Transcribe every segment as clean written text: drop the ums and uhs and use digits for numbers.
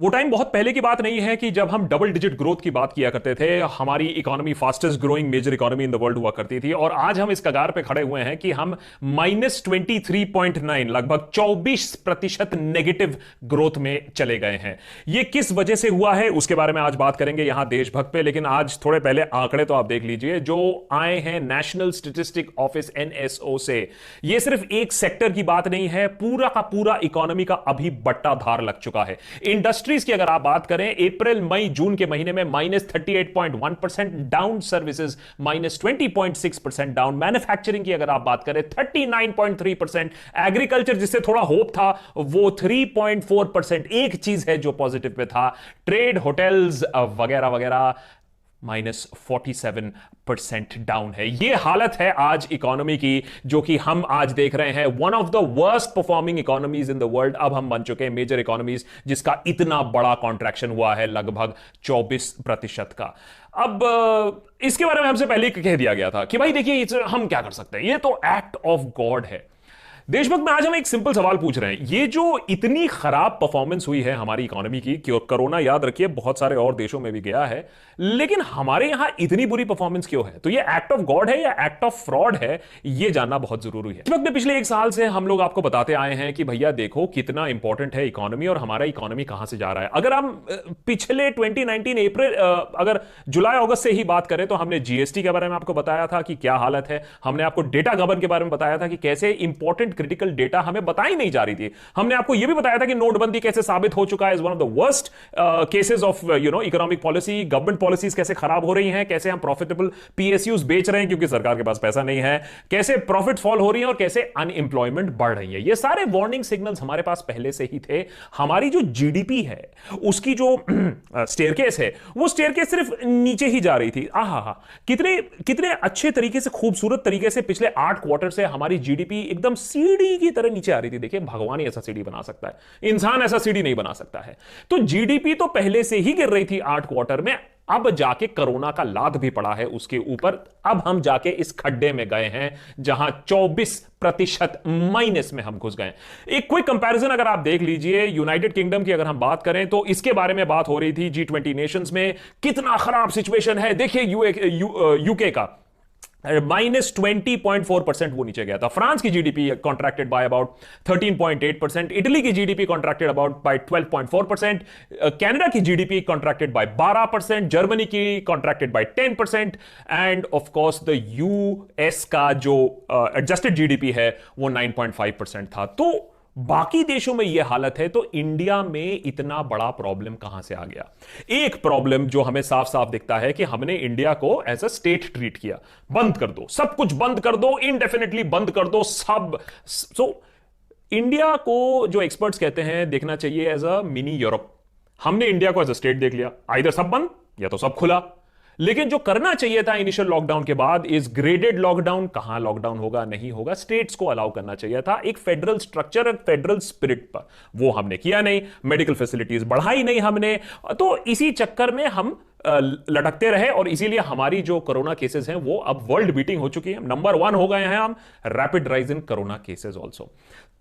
वो टाइम बहुत पहले की बात नहीं है कि जब हम डबल डिजिट ग्रोथ की बात किया करते थे। हमारी economy fastest growing major economy in the world हुआ करती थी, और आज हम इस कगार पे खड़े हुए हैं कि हम -23.9, लगभग 24% नेगेटिव ग्रोथ में चले गए हैं। ये किस वजह से हुआ है उसके बारे में आज बात करेंगे यहां देशभक्त पे। लेकिन आज थोड़े पहले आंकड़े तो आप देख लीजिए जो आए हैं नेशनल स्टैटिस्टिक ऑफिस NSO से। ये सिर्फ एक सेक्टर की बात नहीं है, पूरा का पूरा इकोनॉमी का अभी बट्टाधार लग चुका है। इंडस्ट्रीज की अगर आप बात करें, अप्रैल मई जून के महीने में -38.1% डाउन, सर्विसेज -20.6% डाउन, मैन्युफैक्चरिंग की अगर आप बात करें 39.3%, एग्रीकल्चर जिससे थोड़ा होप था वो 3.4%। एक चीज है जो पॉजिटिव पे था, ट्रेड, होटल्स वगैरह वगैरह -47% डाउन है। यह हालत है आज इकोनॉमी की, जो कि हम आज देख रहे हैं one of the worst performing economies in the world. अब हम बन चुके हैं मेजर इकोनॉमीज जिसका इतना बड़ा कॉन्ट्रैक्शन हुआ है, लगभग 24% का। अब इसके बारे में हमसे पहले ही कह दिया गया था कि भाई देखिए हम क्या कर सकते हैं, ये तो एक्ट ऑफ गॉड है। देशभक्त में आज हम एक सिंपल सवाल पूछ रहे हैं, ये जो इतनी खराब परफॉर्मेंस हुई है हमारी इकोनॉमी की, कि कोरोना याद रखिए बहुत सारे और देशों में भी गया है, लेकिन हमारे यहां इतनी बुरी परफॉर्मेंस क्यों है? तो ये एक्ट ऑफ गॉड है या एक्ट ऑफ फ्रॉड है, ये जानना बहुत जरूरी है। इस वक्त में पिछले एक साल से हम लोग आपको बताते आए हैं कि भैया देखो कितना इंपॉर्टेंट है इकोनॉमी और हमारा इकोनॉमी कहां से जा रहा है। अगर हम पिछले 2019 अप्रैल अगर जुलाई अगस्त से ही बात करें तो हमने जीएसटी के बारे में आपको बताया था कि क्या हालत है। हमने आपको डेटा गबन के बारे में बताया था कि कैसे इंपॉर्टेंट क्रिटिकल डेटा हमें बताई नहीं जा रही थी। हमने आपको यह भी बताया था कि नोटबंदी कैसे साबित हो चुका है is one of the worst cases of economic policy. Government policies कैसे खराब हो रही हैं, कैसे हम प्रॉफिटेबल पीएसयूज बेच रहे हैं क्योंकि सरकार के पास पैसा नहीं है, कैसे प्रॉफिट फॉल हो रही है और कैसे अनएम्प्लॉयमेंट बढ़ रही है। ये सारे वार्निंग सिग्नल्स हमारे पास पहले से ही थे। हमारी जो जीडीपी है उसकी जो स्टेयरकेस है वो स्टेयरकेस सिर्फ नीचे ही जा रही थी। आहा, कितने कितने अच्छे तरीके से, खूबसूरत तरीके से पिछले 8 क्वार्टर से हमारी जीडीपी एकदम सीढ़ी की तरह नीचे आ रही थी। देखिए भगवान ही ऐसा सीढ़ी बना सकता है, इंसान ऐसा सीढ़ी नहीं बना सकता है। तो जीडीपी तो पहले से ही गिर रही थी 8 क्वार्टर में, अब जाके कोरोना का लाद भी पड़ा है उसके ऊपर। अब हम जाके इस खड्डे में गए हैं जहां 24% माइनस में हम घुस गए। एक क्विक कंपैरिजन अगर आप देख लीजिए, यूनाइटेड किंगडम की अगर हम बात करें तो इसके बारे में बात हो रही थी G20 नेशंस में, कितना खराब सिचुएशन है। देखिए यूके का -20.4% वो नीचे गया था। फ्रांस की GDP contracted by about 13.8%, Italy की GDP contracted about by 12.4%, Canada की जीडीपी कॉन्ट्रैक्टेड बाय 12%, जर्मनी की contracted by 10%, and of course the US का जो एडजस्टेड जीडीपी है वो 9.5% था। तो बाकी देशों में यह हालत है, तो इंडिया में इतना बड़ा प्रॉब्लम कहां से आ गया? एक प्रॉब्लम जो हमें साफ साफ दिखता है कि हमने इंडिया को एज अ स्टेट ट्रीट किया। बंद कर दो, सब कुछ बंद कर दो, इनडेफिनेटली बंद कर दो सब। इंडिया को जो एक्सपर्ट्स कहते हैं देखना चाहिए एज अ मिनी यूरोप। हमने इंडिया को एज अ स्टेट देख लिया, आइदर सब बंद या तो सब खुला। लेकिन जो करना चाहिए था इनिशियल लॉकडाउन के बाद इज ग्रेडेड लॉकडाउन। कहां लॉकडाउन होगा नहीं होगा, स्टेट्स को अलाउ करना चाहिए था, एक फेडरल स्ट्रक्चर और फेडरल स्पिरिट पर। वो हमने किया नहीं, मेडिकल फैसिलिटीज बढ़ाई नहीं हमने, तो इसी चक्कर में हम लटकते रहे और इसीलिए हमारी जो कोरोना केसेस हैं वो अब वर्ल्ड बीटिंग हो चुकी है। नंबर 1 हो गए हैं हम, rapid rise in corona cases also.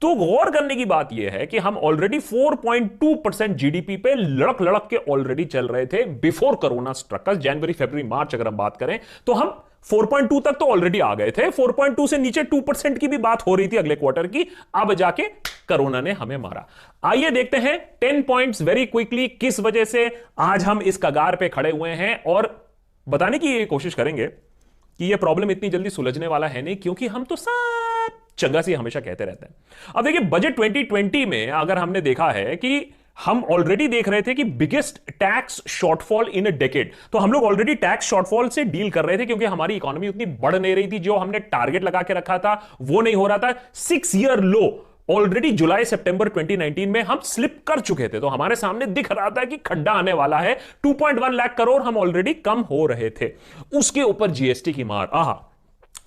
तो गौर करने की बात यह है कि हम ऑलरेडी 4.2% जीडीपी पे लड़क लड़क के ऑलरेडी चल रहे थे बिफोर कोरोना स्ट्रक अस। जनवरी, फरवरी, मार्च अगर हम बात करें तो हम 4.2 तक तो ऑलरेडी आ गए थे। 4.2 से नीचे 2% की भी बात हो रही थी अगले क्वार्टर की। अब जाके कोरोना ने हमें मारा। आइए देखते हैं 10 पॉइंट्स वेरी क्विकली किस वजह से आज हम इस कगार पे खड़े हुए हैं, और बताने की कोशिश करेंगे कि यह प्रॉब्लम इतनी जल्दी सुलझने वाला है नहीं, क्योंकि हम तो सब चंगा सी हमेशा कहते रहते हैं। अब देखिए बजट 2020 में अगर हमने देखा है कि हम ऑलरेडी देख रहे थे कि biggest tax shortfall in a decade. तो हम लोग ऑलरेडी टैक्स शॉर्टफॉल से डील कर रहे थे क्योंकि हमारी इकोनॉमी उतनी बढ़ नहीं रही थी। जो हमने टारगेट लगा के रखा था वो नहीं हो रहा था। 6 ईयर लो ऑलरेडी जुलाई सितंबर 2019 में हम स्लिप कर चुके थे। तो हमारे सामने दिख रहा था कि खड्डा आने वाला है। 2.1 लाख करोड़ हम ऑलरेडी कम हो रहे थे। उसके ऊपर जीएसटी की मार, आहा,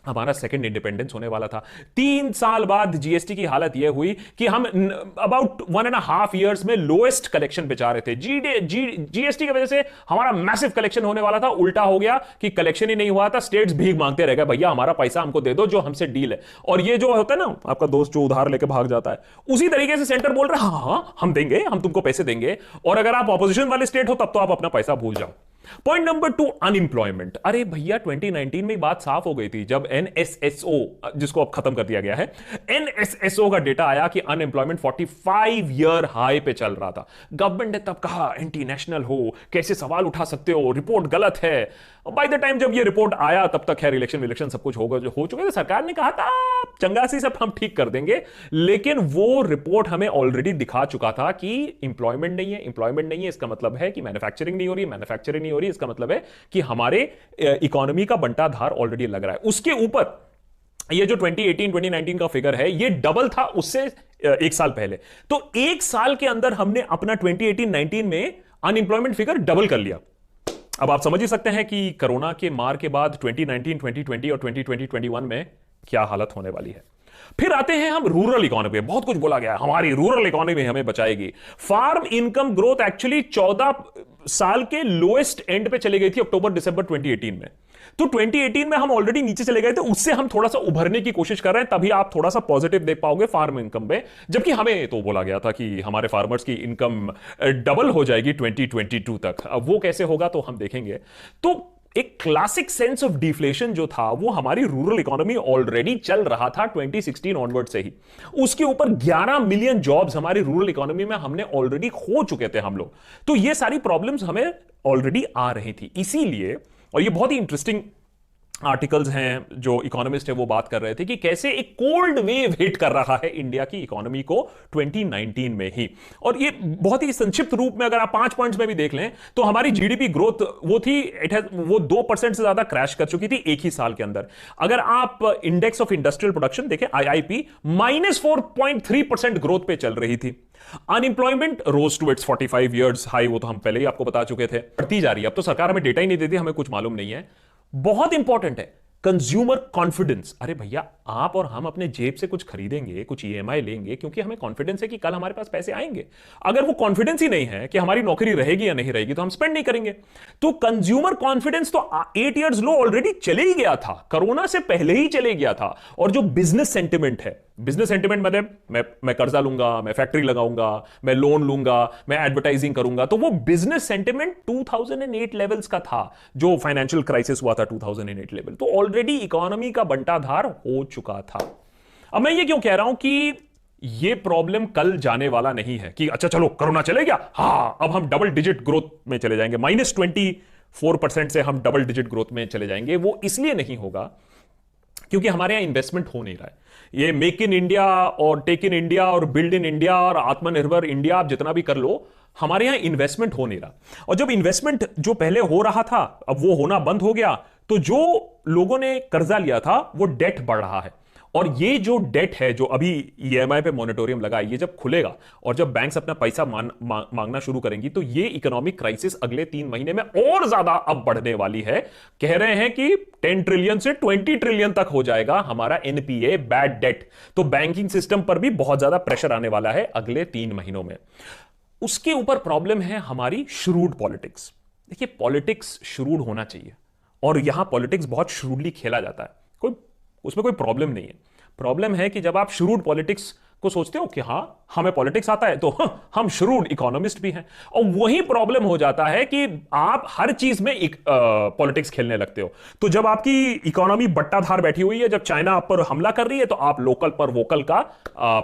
हमारा सेकंड इंडिपेंडेंस होने वाला था। 3 साल बाद जीएसटी की हालत यह हुई कि हम अबाउट 1.5 ईयर्स में लोएस्ट कलेक्शन पे जा रहे थे। जीएसटी की वजह से हमारा मैसिव कलेक्शन होने वाला था, उल्टा हो गया कि कलेक्शन ही नहीं हुआ था। स्टेट्स भीख मांगते रह गए, भैया हमारा पैसा हमको दे दो जो हमसे डील है। और ये जो होता है ना आपका दोस्त जो उधार लेके भाग जाता है, उसी तरीके से सेंटर बोल रहा है हाँ हम देंगे, हम तुमको पैसे देंगे, और अगर आप ऑपोजिशन वाले स्टेट हो तब तो आप अपना पैसा भूल जाओ। Point number 2, unemployment. अरे भैया 2019 में बात साफ हो गई थी जब एनएसएसओ, जिसको अब खत्म कर दिया गया है, एनएसएसओ का डेटा आया कि अनएम्प्लॉयमेंट 45 ईयर हाई पे चल रहा था। गवर्नमेंट ने तब कहा एंटी नेशनल हो, कैसे सवाल उठा सकते हो, रिपोर्ट गलत है। बाय द टाइम जब ये रिपोर्ट आया तब तक खैर इलेक्शन सब कुछ हो चुके थे। सरकार ने कहा था चंगासी सब हम ठीक कर देंगे, लेकिन वो रिपोर्ट हमें ऑलरेडी दिखा चुका था कि इंप्लॉयमेंट नहीं है। इंप्लॉयमेंट नहीं है इसका मतलब है कि मैन्युफैक्चरिंग नहीं हो रही, मैन्युफैक्चरिंग नहीं हो रही इसका मतलब है कि हमारे इकोनॉमी का बंटाधार ऑलरेडी लग रहा है। उसके ऊपर ये जो 2018-2019 का फिगर है ये डबल था उससे 1 साल पहले। तो 1 साल के अंदर हमने अपना 2018-19 में अनएम्प्लॉयमेंट फिगर डबल कर लिया। अब आप समझ ही सकते हैं कि कोरोना के मार के बाद 2019, 2020 और 2020-21 में क्या हालत होने वाली है। फिर आते हैं हम रूरल इकोनॉमी। बहुत कुछ बोला गया हमारी रूरल इकोनॉमी हमें बचाएगी। फार्म इनकम ग्रोथ एक्चुअली 14 साल के लोएस्ट एंड पे चली गई थी अक्टूबर-दिसंबर 2018 में। तो 2018 में हम ऑलरेडी नीचे चले गए थे, उससे हम थोड़ा सा उभरने की कोशिश कर रहे हैं, तभी आप थोड़ा सा पॉजिटिव देख पाओगे फार्म इनकम पे। जबकि हमें तो बोला गया था कि हमारे फार्मर्स की इनकम डबल हो जाएगी 2022 तक। अब वो कैसे होगा तो हम देखेंगे। तो एक क्लासिक सेंस ऑफ डिफ्लेशन जो था वो हमारी रूरल इकोनॉमी ऑलरेडी चल रहा था 2016 ऑनवर्ड से ही। उसके ऊपर 11 मिलियन जॉब्स हमारी रूरल इकोनॉमी में हमने ऑलरेडी खो चुके थे हम लोग। तो ये सारी प्रॉब्लम्स हमें ऑलरेडी आ रही थी। इसीलिए, और ये बहुत ही इंटरेस्टिंग आर्टिकल्स हैं जो इकोनॉमिस्ट है वो बात कर रहे थे कि कैसे एक कोल्ड वेव हिट कर रहा है इंडिया की इकोनॉमी को 2019 में ही। और ये बहुत ही संक्षिप्त रूप में अगर आप 5 पॉइंट्स में भी देख लें तो हमारी जीडीपी ग्रोथ वो थी, वो 2% से ज्यादा क्रैश कर चुकी थी एक ही साल के अंदर। अगर आप इंडेक्स ऑफ इंडस्ट्रियल प्रोडक्शन देखें आईआईपी, -4.3% ग्रोथ पे चल रही थी। Unemployment rose to its 45 years high, वो तो हम पहले ही आपको बता चुके थे, बढ़ती जा रही है। अब तो सरकार हमें डेटा ही नहीं देती, हमें कुछ मालूम नहीं है। बहुत इंपॉर्टेंट है कंज्यूमर कॉन्फिडेंस। अरे भैया आप और हम अपने जेब से कुछ खरीदेंगे, कुछ ईएमआई लेंगे क्योंकि हमें कॉन्फिडेंस है कि कल हमारे पास पैसे आएंगे। अगर वो कॉन्फिडेंस ही नहीं है कि हमारी नौकरी रहेगी या नहीं रहेगी तो हम स्पेंड नहीं करेंगे। तो कंज्यूमर कॉन्फिडेंस तो 8 इयर्स लो ऑलरेडी चले ही गया था, कोरोना से पहले ही चले गया था। और जो बिजनेस सेंटिमेंट है, बिजनेस सेंटिमेंट मतलब मैं कर्जा लूंगा, मैं फैक्ट्री लगाऊंगा, मैं लोन लूंगा, मैं एडवर्टाइजिंग करूंगा, तो वो बिजनेस सेंटिमेंट 2008 लेवल्स का था, जो फाइनेंशियल क्राइसिस हुआ था 2008 लेवल। तो ऑलरेडी इकोनॉमी का बंटाधार हो चुका था। अब मैं ये क्यों कह रहा हूं कि ये प्रॉब्लम कल जाने वाला नहीं है कि अच्छा चलो कोरोना चले गया, हाँ अब हम डबल डिजिट ग्रोथ में चले जाएंगे, -24% से हम डबल डिजिट ग्रोथ में चले जाएंगे। वो इसलिए नहीं होगा क्योंकि हमारे यहां इन्वेस्टमेंट हो नहीं रहा है। ये मेक इन इंडिया और टेक इन इंडिया और बिल्ड इन इंडिया और आत्मनिर्भर इंडिया आप जितना भी कर लो, हमारे यहां इन्वेस्टमेंट हो नहीं रहा। और जब इन्वेस्टमेंट जो पहले हो रहा था अब वो होना बंद हो गया, तो जो लोगों ने कर्जा लिया था वो डेट बढ़ रहा है। और ये जो डेट है जो अभी ईएमआई पे मॉनिटोरियम लगा, ये जब खुलेगा और जब बैंक्स अपना पैसा मांगना शुरू करेंगी तो ये इकोनॉमिक क्राइसिस अगले 3 महीने में और ज्यादा अब बढ़ने वाली है। कह रहे हैं कि 10 ट्रिलियन से 20 ट्रिलियन तक हो जाएगा हमारा एनपीए बैड डेट। तो बैंकिंग सिस्टम पर भी बहुत ज्यादा प्रेशर आने वाला है अगले 3 महीनों में। उसके ऊपर प्रॉब्लम है हमारी श्रूड पॉलिटिक्स। देखिए पॉलिटिक्स श्रूड होना चाहिए और यहां पॉलिटिक्स बहुत श्रूडली खेला जाता है, उसमें कोई प्रॉब्लम नहीं है। प्रॉब्लम है कि जब आप श्रूड पॉलिटिक्स को सोचते हो कि हां हमें पॉलिटिक्स आता है तो हम श्रूड इकोनॉमिस्ट भी हैं, और वही प्रॉब्लम हो जाता है कि आप हर चीज में पॉलिटिक्स खेलने लगते हो। तो जब आपकी इकोनॉमी बट्टाधार बैठी हुई है, जब चाइना आप पर हमला कर रही है तो आप लोकल पर वोकल का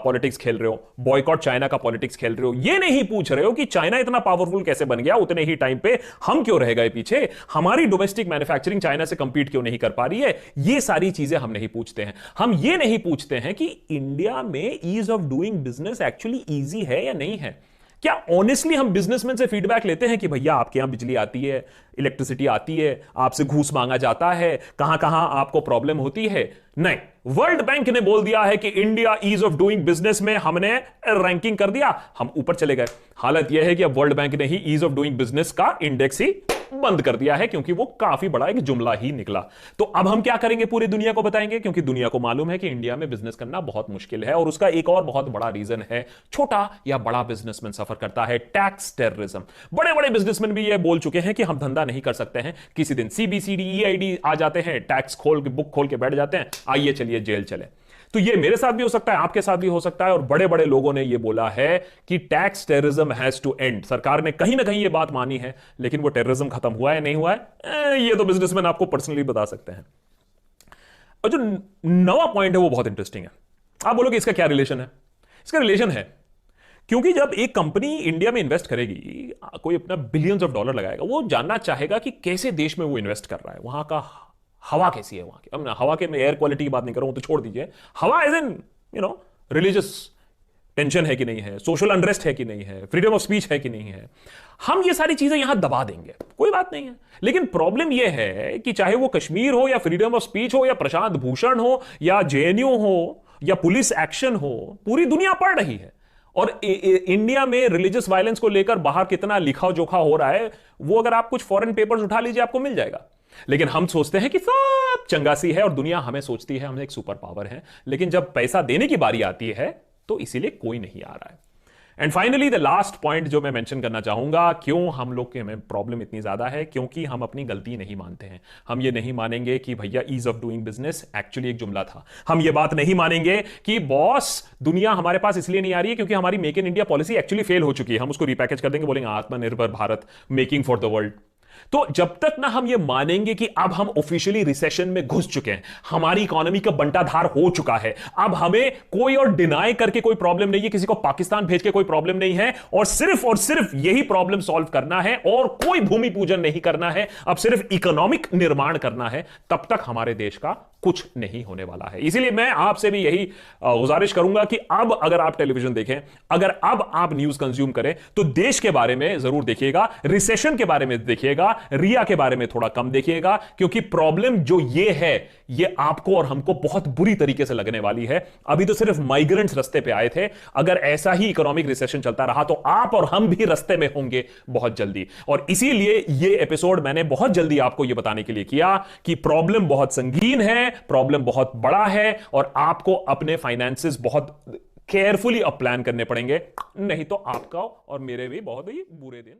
पॉलिटिक्स खेल रहे हो, बॉयकॉट चाइना का पॉलिटिक्स खेल रहे हो। ये नहीं पूछ रहे हो कि चाइना इतना पावरफुल कैसे बन गया, उतने ही टाइम पे हम क्यों रह गए पीछे, हमारी डोमेस्टिक मैन्युफैक्चरिंग चाइना से कंपीट क्यों नहीं कर पा रही है। ये सारी चीजें हम नहीं पूछते हैं। हम ये नहीं पूछते हैं कि इंडिया में ease of doing business actually easy है या नहीं है। क्या ऑनेस्टली हम बिजनेसमैन से फीडबैक लेते हैं कि भैया आपके यहां बिजली आती है, इलेक्ट्रिसिटी आती है, आपसे घूस मांगा जाता है, कहां कहां आपको प्रॉब्लम होती है? नहीं, वर्ल्ड बैंक ने बोल दिया है कि India ease of doing business में हमने रैंकिंग कर दिया, हम ऊपर चले गए। हालत यह है कि अब वर्ल्ड बैंक ने ही ईज ऑफ डूइंग बिजनेस का इंडेक्स ही बंद कर दिया है, क्योंकि वो काफी बड़ा एक जुमला ही निकला। तो अब हम क्या करेंगे, पूरी दुनिया को बताएंगे, क्योंकि दुनिया को मालूम है कि इंडिया में बिजनेस करना बहुत मुश्किल है। और उसका एक और बहुत बड़ा रीजन है, छोटा या बड़ा बिजनेसमैन सफर करता है टैक्स टेररिज्म। बड़े बड़े बिजनेसमैन भी ये बोल चुके हैं कि हम धंधा नहीं कर सकते हैं, किसी दिन सीबीसीडी ईआईडी आ जाते हैं, टैक्स खोल के बुक खोल के बैठ जाते हैं, आइए चलिए जेल चले। तो ये मेरे साथ भी हो सकता है, आपके साथ भी हो सकता है, और बड़े बड़े लोगों ने ये बोला है कि tax terrorism has to end. सरकार ने कहीं ना कहीं ये बात मानी है, लेकिन वो टेररिज्म खत्म हुआ है नहीं हुआ है, ये तो बिजनेसमैन आपको पर्सनली बता सकते हैं। और जो नवा पॉइंट है वो बहुत इंटरेस्टिंग है। आप बोलोगे इसका क्या रिलेशन है? इसका रिलेशन है क्योंकि जब एक कंपनी इंडिया में इन्वेस्ट करेगी, कोई अपना बिलियंस ऑफ डॉलर लगाएगा, वो जानना चाहेगा कि कैसे देश में वो इन्वेस्ट कर रहा है, वहां का हवा कैसी है वहां की। अब हवा के मैं एयर क्वालिटी की बात नहीं कर रहा हूं, तो छोड़ दीजिए, हवा एज इन रिलीजियस टेंशन है कि नहीं है, सोशल अनरेस्ट है कि नहीं है, फ्रीडम ऑफ स्पीच है कि नहीं है, हम ये सारी चीजें यहां दबा देंगे, कोई बात नहीं है। लेकिन प्रॉब्लम यह है कि चाहे वो कश्मीर हो या फ्रीडम ऑफ स्पीच हो या प्रशांत भूषण हो या जेएनयू हो या पुलिस एक्शन हो, पूरी दुनिया पढ़ रही है। और इंडिया में रिलीजियस वायलेंस को लेकर बाहर कितना लिखा जोखा हो रहा है, वो अगर आप कुछ फॉरेन पेपर्स उठा लीजिए आपको मिल जाएगा। लेकिन हम सोचते हैं कि सब चंगासी है और दुनिया हमें सोचती है हम एक सुपर पावर है, लेकिन जब पैसा देने की बारी आती है तो इसीलिए कोई नहीं आ रहा है। And finally the last point जो मैं मेंशन करना चाहूंगा, क्यों हम लोग के में प्रॉब्लम इतनी ज्यादा है, क्योंकि हम अपनी गलती नहीं मानते हैं। हम ये नहीं मानेंगे कि भैया ease of doing business actually एक जुमला था। हम ये बात नहीं मानेंगे कि बॉस दुनिया हमारे पास इसलिए नहीं आ रही है क्योंकि हमारी make in India policy actually fail हो चुकी है। हम उसको रिपैकेज कर देंगे, बोलेंगे आत्मनिर्भर Bharat, making for the world. तो जब तक ना हम ये मानेंगे कि अब हम ऑफिशियली रिसेशन में घुस चुके हैं, हमारी इकोनॉमी का बंटाधार हो चुका है, अब हमें कोई और डिनाई करके कोई प्रॉब्लम नहीं है, किसी को पाकिस्तान भेज के कोई प्रॉब्लम नहीं है, और सिर्फ यही प्रॉब्लम सॉल्व करना है और कोई भूमि पूजन नहीं करना है, अब सिर्फ इकोनॉमिक निर्माण करना है, तब तक हमारे देश का कुछ नहीं होने वाला है। इसीलिए मैं आपसे भी यही गुजारिश करूंगा कि अब अगर आप टेलीविजन देखें, अगर अब आप न्यूज कंज्यूम करें, तो देश के बारे में जरूर देखिएगा, रिसेशन के बारे में देखिएगा, रिया के बारे में थोड़ा कम देखिएगा, क्योंकि प्रॉब्लम जो ये है ये आपको और हमको बहुत बुरी तरीके से लगने वाली है। अभी तो सिर्फ माइग्रेंट्स रास्ते पे आए थे, अगर ऐसा ही इकोनॉमिक रिसेशन चलता रहा तो आप और हम भी रास्ते में होंगे बहुत जल्दी। और इसीलिए ये एपिसोड मैंने बहुत जल्दी आपको ये बताने के लिए किया कि प्रॉब्लम बहुत संगीन है, प्रॉब्लम बहुत बड़ा है, और आपको अपने फाइनेंसेस बहुत केयरफुली अब प्लान करने पड़ेंगे, नहीं तो आपका और मेरे भी बहुत ही बुरे दिन